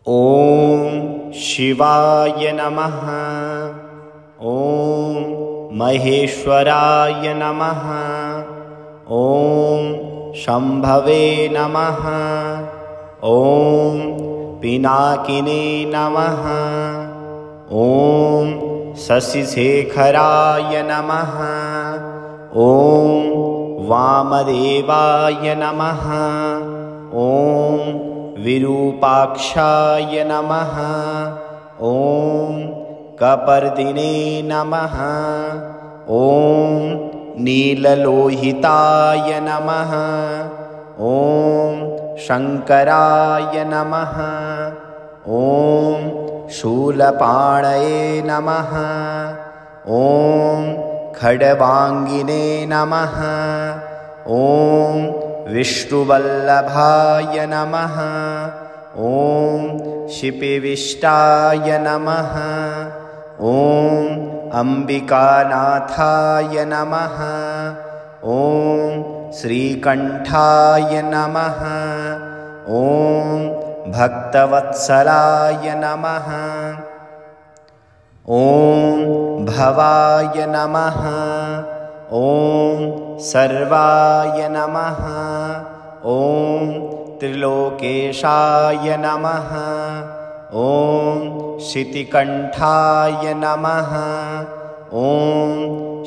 ॐ शिवाय नमः। ॐ महेश्वराय नमः। ॐ शम्भवे नमः। ॐ पिनाकिने नमः। ॐ शशिशेखराय नमः। ॐ वामदेवाय नमः। ॐ विरूपाक्षाय नमः। ॐ कपर्दिने नमः। ॐ नीललोहिताय नमः। ॐ शङ्कराय नमः। ॐ शूलपाणये नमः। ॐ खड्वाङ्गिने नमः। ॐ विष्णुवल्लभाय नमः। ॐ शिपिविष्टाय नमः। ॐ अम्बिकानाथाय नमः। ॐ श्रीकण्ठाय नमः। ॐ भक्तवत्सलाय नमः। ॐ भवाय नमः। ॐ सर्वाय नमः। ॐ त्रिलोकेशाय नमः। ॐ शितिकण्ठाय नमः। ॐ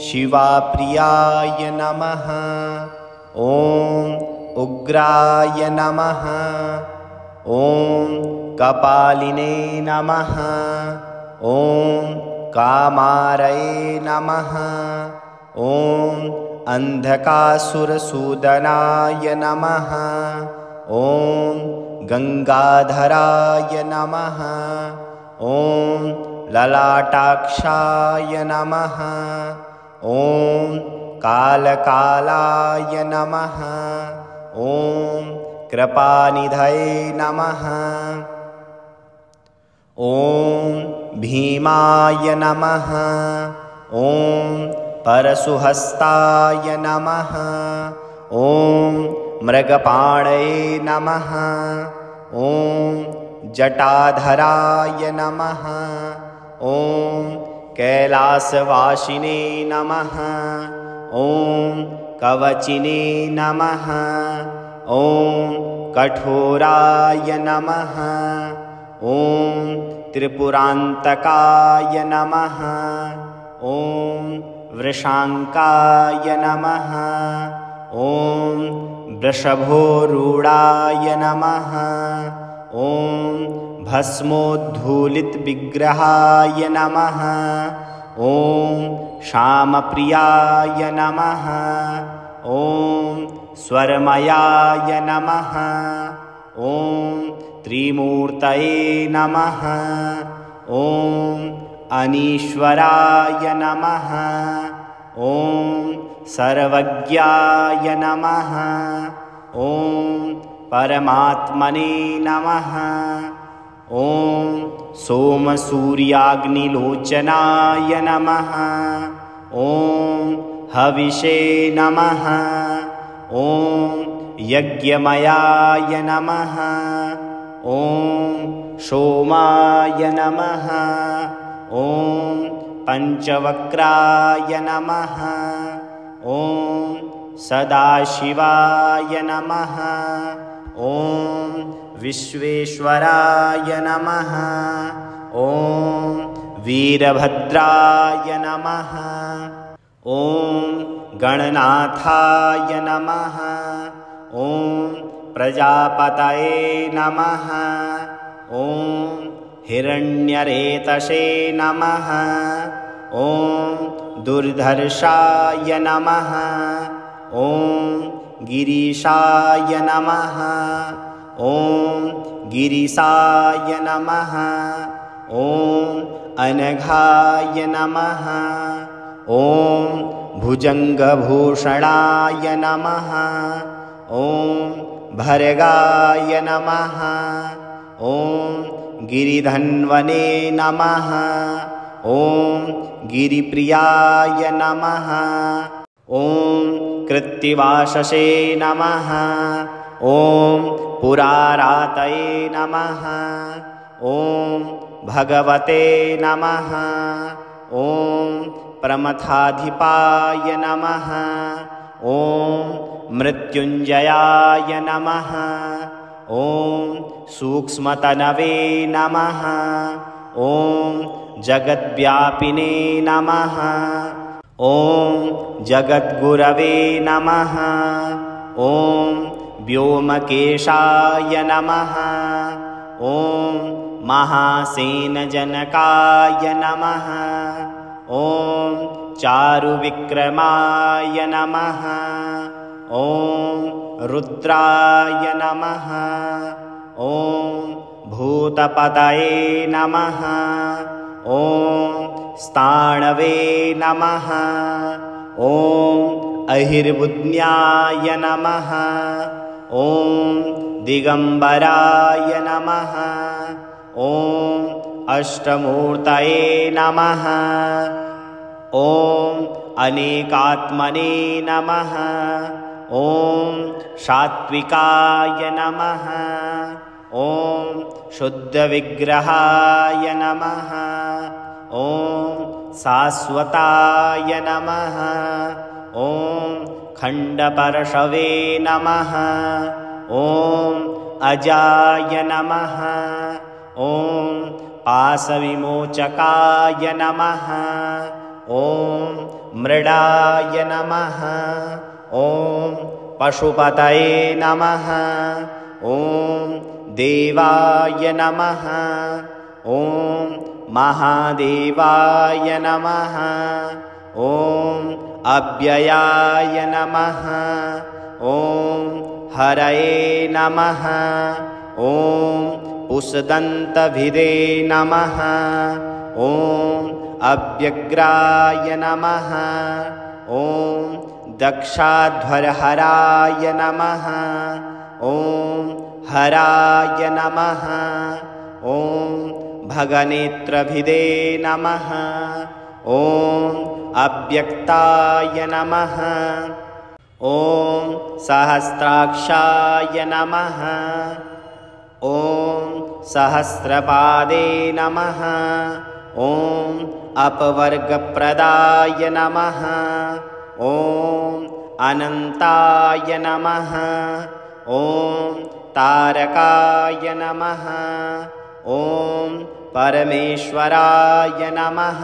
शिवाप्रियाय नमः। ॐ उग्राय नमः। ॐ कपालिने नमः। ॐ कामारये नमः। ॐ अन्धकासुरसूदनाय नमः। ॐ गङ्गाधराय नमः। ॐ ललाटाक्षाय नमः। ॐ कालकालाय नमः। ॐ कृपानिधये नमः। ॐ भीमाय नमः। ॐ परशुहस्ताय नमः। ॐ मृगपाणये नमः। ॐ जटाधराय नमः। ॐ कैलासवासिने नमः। ॐ कवचिने नमः। ॐ कठोराय नमः। ॐ त्रिपुरान्तकाय नमः। ॐ वृषाङ्काय नमः। ॐ वृषभोरूढाय नमः। ॐ भस्मोद्धूलितविग्रहाय नमः। ॐ श्यामप्रियाय नमः। ॐ स्वरमयाय नमः। ॐ त्रिमूर्तये नमः। ॐ अनीश्वराय नमः। ॐ सर्वज्ञाय नमः। ॐ परमात्मने नमः। ॐ सोमसूर्याग्निलोचनाय नमः। ॐ हविषे नमः। ॐ यज्ञमयाय नमः। ॐ सोमाय नमः। ॐ पञ्चवक्राय नमः। ॐ सदाशिवाय नमः। ॐ विश्वेश्वराय नमः। ॐ वीरभद्राय नमः। ॐ गणनाथाय नमः। ॐ प्रजापतये नमः। ॐ हिरण्यरेतसे नमः। ॐ दुर्धर्षाय नमः। ॐ गिरीशाय नमः। ॐ गिरिशाय नमः। ॐ अनघाय नमः। ॐ भुजङ्गभूषणाय नमः। ॐ भर्गाय नमः। ॐ गिरिधन्वने नमः। ॐ गिरिप्रियाय नमः। ॐ कृत्तिवाससे नमः। ॐ पुरारातये नमः। ॐ भगवते नमः। ॐ प्रमथाधिपाय नमः। ॐ मृत्युञ्जयाय नमः। ॐ सूक्ष्मतनवे नमः। ॐ जगद्व्यापिने नमः। ॐ जगद्गुरवे नमः। ॐ व्योमकेशाय नमः। ॐ महासेनजनकाय नमः। ॐ चारुविक्रमाय नमः। ॐ रुद्राय नमः। ॐ भूतपतये नमः। ॐ स्थाणवे नमः। ॐ अहिर्बुध्न्याय नमः। ॐ दिगम्बराय नमः। ॐ अष्टमूर्तये नमः। ॐ अनेकात्मने नमः। ॐ सात्विकाय नमः। ॐ शुद्धविग्रहाय नमः। ॐ शाश्वताय नमः। ॐ खण्डपरशवे नमः। ॐ अजाय नमः। ॐ पाशविमोचकाय नमः। ॐ मृडाय नमः। ॐ पशुपतये नमः। ॐ देवाय नमः। ॐ महादेवाय नमः। ॐ अव्ययाय नमः। ॐ हरये नमः। ॐ पुष्दन्तभिदे नमः। ॐ अव्यग्राय नमः। ॐ दक्षाध्वरहराय नमः। ॐ हराय नमः। ॐ भगनेत्रभिदे नमः। ॐ अव्यक्ताय नमः। ॐ सहस्राक्षाय नमः। ॐ सहस्रपादे नमः। ॐ अपवर्गप्रदाय नमः। ॐ अनन्ताय नमः। ॐ तारकाय नमः। ॐ परमेश्वराय नमः।